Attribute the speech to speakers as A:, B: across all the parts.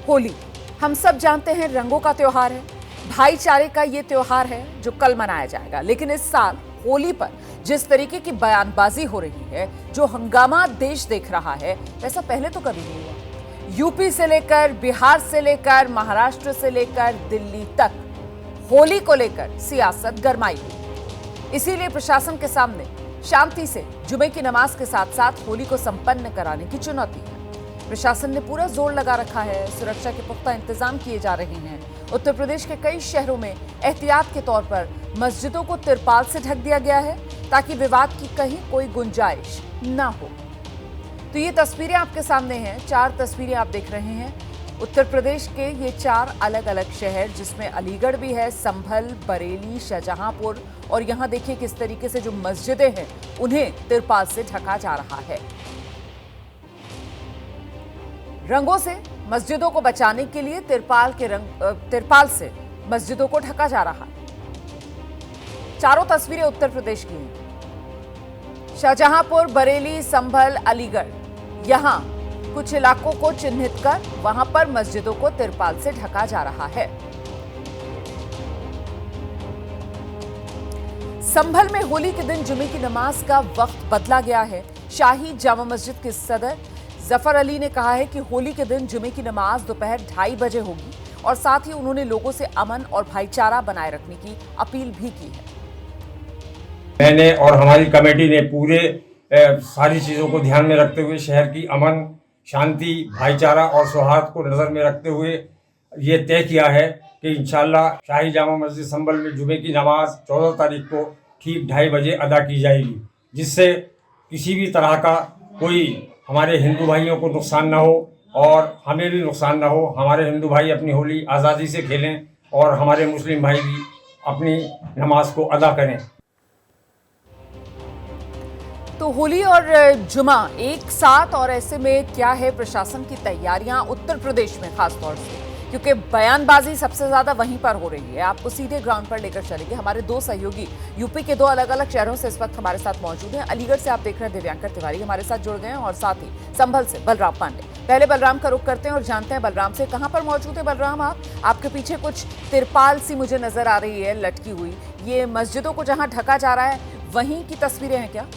A: होली हम सब जानते हैं रंगों का त्योहार है, भाईचारे का ये त्योहार है जो कल मनाया जाएगा। लेकिन इस साल होली पर जिस तरीके की बयानबाजी हो रही है, जो हंगामा देश देख रहा है, वैसा पहले तो कभी नहीं हुआ। यूपी से लेकर बिहार से लेकर महाराष्ट्र से लेकर दिल्ली तक होली को लेकर सियासत गरमाई हुई। इसीलिए प्रशासन के सामने शांति से जुमे की नमाज के साथ साथ होली को संपन्न कराने की चुनौती है। प्रशासन ने पूरा जोर लगा रखा है, सुरक्षा के पुख्ता इंतजाम किए जा रहे हैं। उत्तर प्रदेश के कई शहरों में एहतियात के तौर पर मस्जिदों को तिरपाल से ढक दिया गया है ताकि विवाद की कहीं कोई गुंजाइश न हो। तो ये तस्वीरें आपके सामने हैं, 4 तस्वीरें आप देख रहे हैं। उत्तर प्रदेश के ये 4 अलग अलग शहर, जिसमें अलीगढ़ भी है, संभल, बरेली, शाहजहांपुर, और यहाँ देखिए किस तरीके से जो मस्जिदें हैं उन्हें तिरपाल से ढका जा रहा है। रंगों से मस्जिदों को बचाने के लिए तिरपाल से मस्जिदों को ढका जा रहा है। चारों तस्वीरें उत्तर प्रदेश की हैं। शाहजहांपुर, बरेली, संभल, अलीगढ़, यहां कुछ इलाकों को चिन्हित कर वहां पर मस्जिदों को तिरपाल से ढका जा रहा है। संभल में होली के दिन जुमे की नमाज का वक्त बदला गया है। शाही जामा मस्जिद के सदर जफर अली ने कहा है कि होली के दिन जुमे की नमाज दोपहर 2:30 बजे होगी और साथ ही उन्होंने लोगों से अमन और भाईचारा बनाए रखने की अपील भी की है।
B: मैंने और हमारी कमेटी ने पूरे सारी चीज़ों को ध्यान में रखते हुए शहर की अमन, शांति, भाईचारा और सौहार्द को नज़र में रखते हुए ये तय किया है कि इंशाल्लाह शाही जामा मस्जिद संभल में जुमे की नमाज 14 तारीख को ठीक 2:30 बजे अदा की जाएगी, जिससे किसी भी तरह का कोई हमारे हिंदू भाइयों को नुकसान ना हो और हमें भी नुकसान ना हो। हमारे हिंदू भाई अपनी होली आज़ादी से खेलें और हमारे मुस्लिम भाई भी अपनी नमाज को अदा करें।
A: तो होली और जुमा एक साथ, और ऐसे में क्या है प्रशासन की तैयारियां उत्तर प्रदेश में, खास तौर से क्योंकि बयानबाजी सबसे ज्यादा वहीं पर हो रही है। आपको सीधे ग्राउंड पर लेकर चलेंगे। हमारे 2 सहयोगी यूपी के 2 अलग अलग शहरों से इस वक्त हमारे साथ मौजूद हैं। अलीगढ़ से आप देख रहे हैं दिव्यांकर तिवारी हमारे साथ जुड़ गए हैं, और साथ ही संभल से बलराम पांडे। पहले बलराम का रुख करते हैं और जानते हैं बलराम से, कहां पर मौजूद है बलराम आप? आपके पीछे कुछ तिरपाल सी मुझे नजर आ रही है लटकी हुई, ये मस्जिदों को जहां ढका जा रहा है वहीं की तस्वीरें हैं क्या?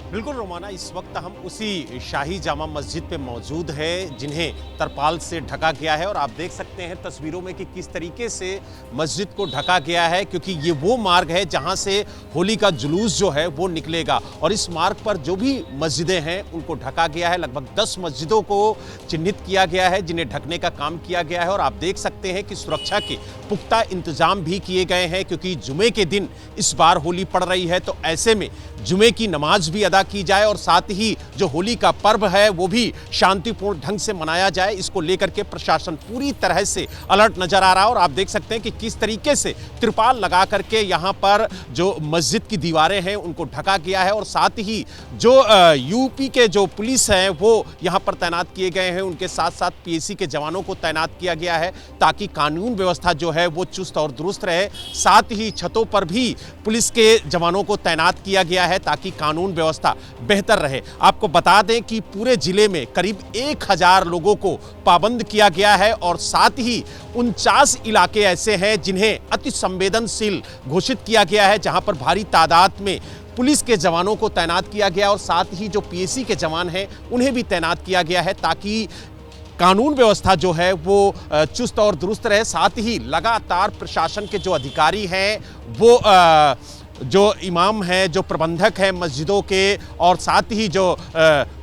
C: बिल्कुल रोमाना, इस वक्त हम उसी शाही जामा मस्जिद पे मौजूद है जिन्हें तरपाल से ढका गया है, और आप देख सकते हैं तस्वीरों में कि किस तरीके से मस्जिद को ढका गया है, क्योंकि ये वो मार्ग है जहां से होली का जुलूस जो है वो निकलेगा। और इस मार्ग पर जो भी मस्जिदें हैं उनको ढका गया है। लगभग 10 मस्जिदों को चिन्हित किया गया है जिन्हें ढकने का काम किया गया है, और आप देख सकते हैं कि सुरक्षा के पुख्ता इंतजाम भी किए गए हैं, क्योंकि जुमे के दिन इस बार होली पड़ रही है। तो ऐसे में जुमे की नमाज भी अदा की जाए और साथ ही जो होली का पर्व है वो भी शांतिपूर्ण ढंग से मनाया जाए, इसको लेकर के प्रशासन पूरी तरह से अलर्ट नजर आ रहा है। और आप देख सकते हैं कि किस तरीके से तिरपाल लगा करके यहाँ पर जो मस्जिद की दीवारें हैं उनको ढका गया है, और साथ ही जो यूपी के जो पुलिस हैं वो यहाँ पर तैनात किए गए हैं, उनके साथ साथ पीएसी के जवानों को तैनात किया गया है ताकि कानून व्यवस्था जो है वो चुस्त और दुरुस्त रहे। साथ ही छतों पर भी पुलिस के जवानों को तैनात किया गया है ताकि कानून व्यवस्था बेहतर रहे। आपको बता दें कि पूरे जिले में करीब 1000 लोगों को पाबंद किया गया है, और साथ ही 49 इलाके ऐसे हैं जिन्हें अति संवेदनशील घोषित किया गया है, जहां पर भारी तादाद में पुलिस के जवानों को तैनात किया गया, और साथ ही जो पीएसी के जवान हैं उन्हें भी तैनात किया गया है ताकि कानून व्यवस्था जो है वो चुस्त और दुरुस्त रहे। साथ ही लगातार प्रशासन के जो अधिकारी हैं वो जो इमाम हैं, जो प्रबंधक हैं मस्जिदों के, और साथ ही जो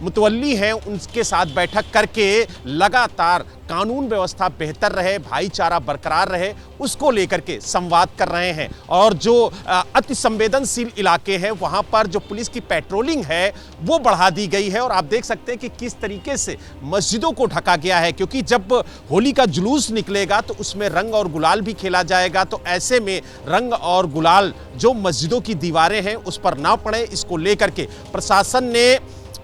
C: मुतवल्ली हैं उनके साथ बैठक करके लगातार कानून व्यवस्था बेहतर रहे, भाईचारा बरकरार रहे, उसको लेकर के संवाद कर रहे हैं। और जो अति संवेदनशील इलाके हैं वहाँ पर जो पुलिस की पेट्रोलिंग है वो बढ़ा दी गई है, और आप देख सकते हैं कि किस तरीके से मस्जिदों को ढका गया है, क्योंकि जब होली का जुलूस निकलेगा तो उसमें रंग और गुलाल भी खेला जाएगा। तो ऐसे में रंग और गुलाल जो मस्जिदों की दीवारें हैं उस पर ना पड़े, इसको लेकर के प्रशासन ने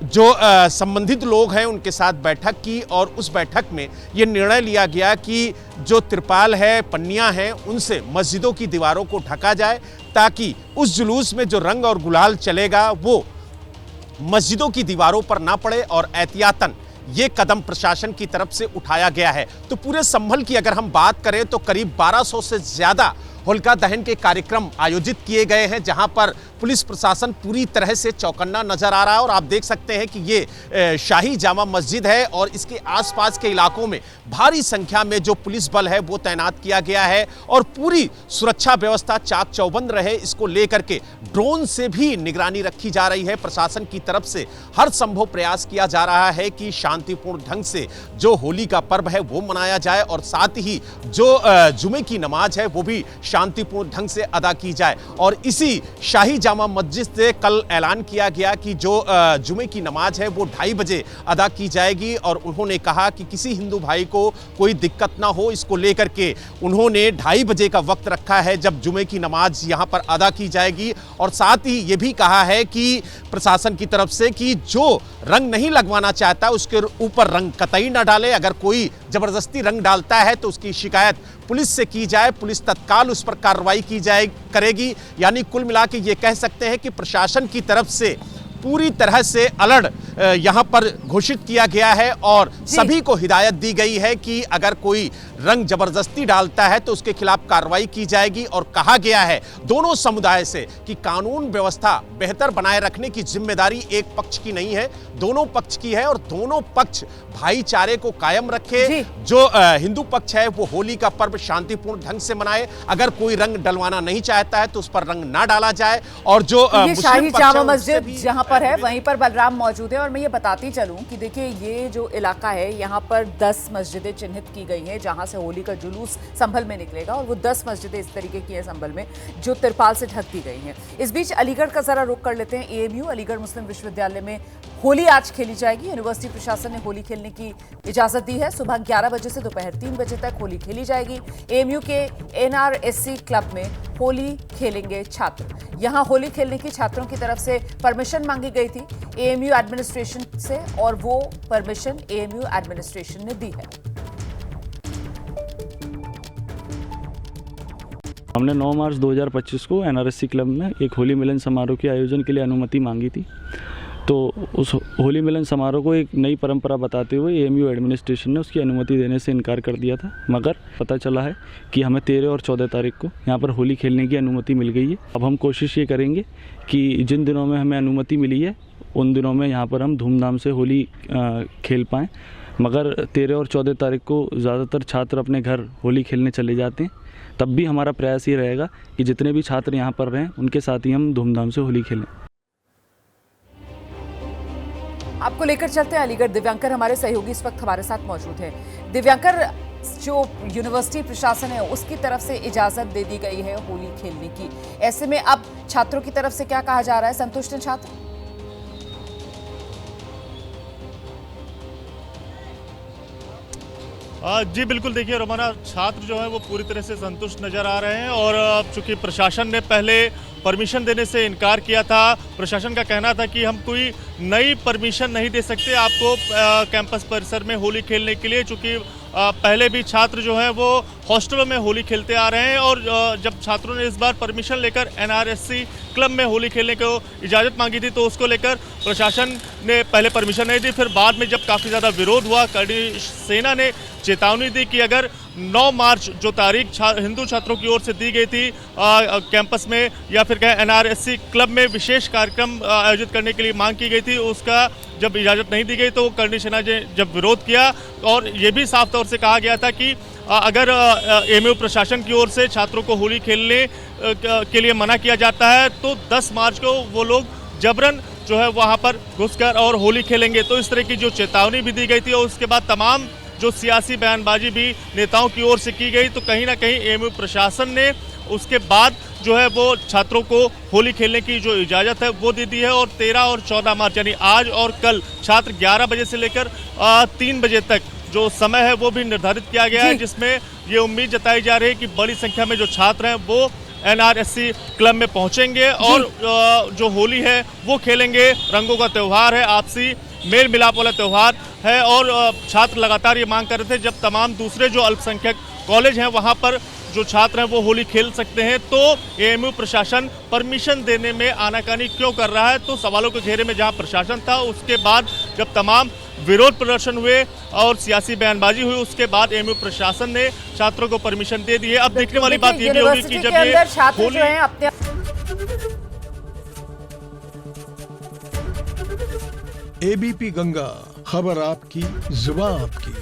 C: जो संबंधित लोग हैं उनके साथ बैठक की, और उस बैठक में ये निर्णय लिया गया कि जो तिरपाल है, पन्नियां हैं, उनसे मस्जिदों की दीवारों को ढका जाए ताकि उस जुलूस में जो रंग और गुलाल चलेगा वो मस्जिदों की दीवारों पर ना पड़े और एहतियातन ये कदम प्रशासन की तरफ से उठाया गया है। तो पूरे संभल की अगर हम बात करें तो करीब 1200 से ज्यादा होलिका दहन के कार्यक्रम आयोजित किए गए हैं, जहां पर पुलिस प्रशासन पूरी तरह से चौकन्ना नजर आ रहा है। और आप देख सकते हैं कि ये शाही जामा मस्जिद है और इसके आसपास के इलाकों में भारी संख्या में जो पुलिस बल है वो तैनात किया गया है और पूरी सुरक्षा व्यवस्था चाक चौबंद रहे इसको लेकर के ड्रोन से भी निगरानी रखी जा रही है। प्रशासन की तरफ से हर संभव प्रयास किया जा रहा है कि शांतिपूर्ण ढंग से जो होली का पर्व है वो मनाया जाए और साथ ही जो जुमे की नमाज है वो भी शांतिपूर्ण ढंग से अदा की जाए। और इसी शाही जामा मस्जिद से कल ऐलान किया गया कि जो जुमे की नमाज है वो 2:30 बजे अदा की जाएगी और उन्होंने कहा कि किसी हिंदू भाई को कोई दिक्कत ना हो, इसको लेकर के उन्होंने 2:30 बजे का वक्त रखा है जब जुमे की नमाज यहां पर अदा की जाएगी। और साथ ही ये भी कहा है कि प्रशासन की तरफ से कि जो रंग नहीं लगवाना चाहता उसके ऊपर रंग कतई ना डाले, अगर कोई जबरदस्ती रंग डालता है तो उसकी शिकायत पुलिस से की जाए, पुलिस तत्काल उस पर कार्रवाई की जाए करेगी। यानी कुल मिला के ये कह सकते हैं कि प्रशासन की तरफ से पूरी तरह से अलर्ट यहां पर घोषित किया गया है और सभी को हिदायत दी गई है कि अगर कोई रंग जबरदस्ती डालता है तो उसके खिलाफ कार्रवाई की जाएगी। और कहा गया है दोनों समुदाय से कि कानून व्यवस्था बेहतर बनाए रखने की जिम्मेदारी एक पक्ष की नहीं है, दोनों पक्ष की है और दोनों पक्ष भाईचारे को कायम रखे। जो हिंदू पक्ष है वो होली का पर्व शांतिपूर्ण ढंग से मनाए, अगर कोई रंग डलवाना नहीं चाहता है तो उस पर रंग ना डाला जाए। और जो
A: शाही जामा मस्जिद जहां पर है वहीं पर बलराम मौजूद है और मैं ये बताती चलूं कि देखिए ये जो इलाका है यहाँ पर 10 मस्जिदें चिन्हित की गई हैं जहां से होली का जुलूस संभल में निकलेगा और वो 10 मस्जिदें इस तरीके की हैं संभल में जो तिरपाल से ढक दी गई हैं। इस बीच अलीगढ़ का जरा रुख कर लेते हैं। एएमयू अलीगढ़ मुस्लिम विश्वविद्यालय में होली आज खेली जाएगी। यूनिवर्सिटी प्रशासन ने होली खेलने की इजाजत दी है। सुबह 11 बजे से दोपहर 3 बजे तक होली खेली जाएगी। एएमयू के एनआरएससी क्लब में होली खेलेंगे छात्र। यहां होली खेलने की छात्रों की तरफ से परमिशन मांगी गई थी एएमयू एडमिनिस्ट्रेशन से और वो परमिशन एएमयू एडमिनिस्ट्रेशन ने दी है।
D: हमने 9 मार्च 2025 को एनआरएससी क्लब में एक होली मिलन समारोह के आयोजन के लिए अनुमति मांगी थी। तो उस होली मिलन समारोह को एक नई परंपरा बताते हुए एएमयू एडमिनिस्ट्रेशन ने उसकी अनुमति देने से इनकार कर दिया था, मगर पता चला है कि हमें 13 और 14 तारीख को यहाँ पर होली खेलने की अनुमति मिल गई है। अब हम कोशिश ये करेंगे कि जिन दिनों में हमें अनुमति मिली है उन दिनों में यहाँ पर हम धूमधाम से होली खेल पाएँ, मगर 13 और 14 तारीख को ज़्यादातर छात्र अपने घर होली खेलने चले जाते हैं। तब भी हमारा प्रयास ये रहेगा कि जितने भी छात्र यहाँ पर रहें उनके साथ ही हम धूमधाम से होली खेलें।
A: आपको लेकर चलते हैं अलीगढ़। दिव्यांकर हमारे सहयोगी इस वक्त हमारे साथ मौजूद हैं। दिव्यांकर, जो यूनिवर्सिटी प्रशासन है उसकी तरफ से इजाजत दे दी गई है होली खेलने की, ऐसे में अब छात्रों की तरफ से क्या कहा जा रहा है? संतुष्ट हैं छात्र?
E: जी बिल्कुल, देखिए रोमाना, छात्र जो है वो पूरी तरह से संतुष्ट नजर आ रहे हैं और चूंकि प्रशासन ने पहले परमिशन देने से इनकार किया था, प्रशासन का कहना था कि हम कोई नई परमिशन नहीं दे सकते आपको कैंपस परिसर में होली खेलने के लिए, चूँकि पहले भी छात्र जो हैं वो हॉस्टलों में होली खेलते आ रहे हैं। और जब छात्रों ने इस बार परमिशन लेकर एनआरएससी क्लब में होली खेलने को इजाज़त मांगी थी तो उसको लेकर प्रशासन ने पहले परमिशन नहीं दी। फिर बाद में जब काफ़ी ज़्यादा विरोध हुआ, करणी सेना ने चेतावनी दी कि अगर 9 मार्च जो तारीख हिंदू छात्रों की ओर से दी गई थी कैंपस में या फिर कहें एनआरएससी क्लब में विशेष कार्यक्रम आयोजित करने के लिए मांग की गई थी, उसका जब इजाज़त नहीं दी गई तो करणी सेना ने जब विरोध किया और ये भी साफ तौर से कहा गया था कि अगर एएमयू प्रशासन की ओर से छात्रों को होली खेलने के लिए मना किया जाता है तो 10 मार्च को वो लोग जबरन जो है वहाँ पर घुसकर और होली खेलेंगे। तो इस तरह की जो चेतावनी भी दी गई थी और उसके बाद तमाम जो सियासी बयानबाजी भी नेताओं की ओर से की गई, तो कहीं ना कहीं एएमयू प्रशासन ने उसके बाद जो है वो छात्रों को होली खेलने की जो इजाज़त है वो दे दी है। और 13 और 14 मार्च यानी आज और कल छात्र 11 बजे से लेकर 3 बजे तक जो समय है वो भी निर्धारित किया गया है, जिसमें ये उम्मीद जताई जा रही है कि बड़ी संख्या में जो छात्र हैं वो एनआरएससी क्लब में पहुंचेंगे और जो होली है वो खेलेंगे। रंगों का त्यौहार है, आपसी मेल मिलाप वाला त्यौहार है और छात्र लगातार ये मांग कर रहे थे जब तमाम दूसरे जो अल्पसंख्यक कॉलेज हैं वहाँ पर जो छात्र हैं वो होली खेल सकते हैं, तो एएमयू प्रशासन परमिशन देने में आनाकानी क्यों कर रहा है? तो सवालों के घेरे में जहां प्रशासन था, उसके बाद जब तमाम विरोध प्रदर्शन हुए और सियासी बयानबाजी हुई, उसके बाद एएमयू प्रशासन ने छात्रों को परमिशन दे दी है। अब देखने वाली बात ये भी होगी कि जब ये
A: छात्र जो हैं अपने
F: एबीपी गंगा, खबर आपकी, जुबान आपकी।